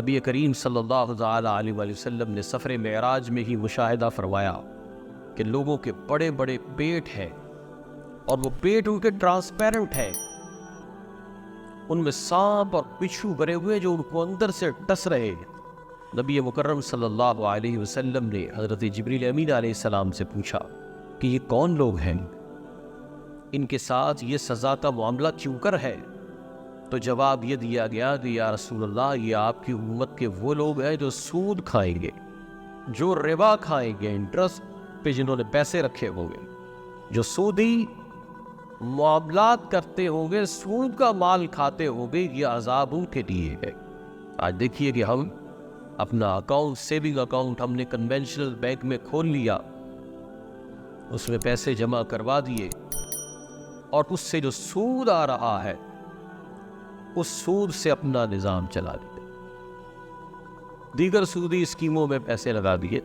نبی کریم صلی اللہ تعالیٰ علیہ وآلہ وسلم نے سفر معراج میں ہی مشاہدہ فرمایا کہ لوگوں کے بڑے بڑے پیٹ ہیں اور وہ پیٹ ان کے ٹرانسپیرنٹ ہے، ان میں سانپ اور بچھو بھرے ہوئے جو ان کو اندر سے ڈس رہے ہیں۔ نبی مکرم صلی اللہ علیہ وسلم نے حضرت جبریل امین علیہ السلام سے پوچھا کہ یہ کون لوگ ہیں، ان کے ساتھ یہ سزا کا معاملہ کیوں کر ہے؟ تو جواب یہ دیا گیا کہ یا رسول اللہ، یہ آپ کی امت کے وہ لوگ ہیں جو سود کھائیں گے، جو ربا کھائیں گے، انٹرسٹ پہ جنہوں نے پیسے رکھے ہوں گے، جو سودی معاملات کرتے ہوں گے، سود کا مال کھاتے ہوں گے، یہ عذاب ان کے لیے ہے۔ آج دیکھیے کہ ہم اپنا اکاؤنٹ، سیونگ اکاؤنٹ ہم نے کنونشنل بینک میں کھول لیا، اس میں پیسے جمع کروا دیے، اور اس سے جو سود آ رہا ہے اس سود سے اپنا نظام چلا دیا، دیگر سودی اسکیموں میں پیسے لگا دیے۔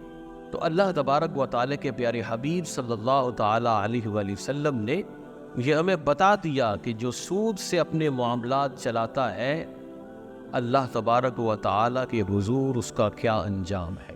تو اللہ تبارک و تعالیٰ کے پیارے حبیب صلی اللہ تعالیٰ علیہ وآلہ وسلم نے یہ ہمیں بتا دیا کہ جو سود سے اپنے معاملات چلاتا ہے، اللہ تبارک و تعالیٰ کے حضور اس کا کیا انجام ہے۔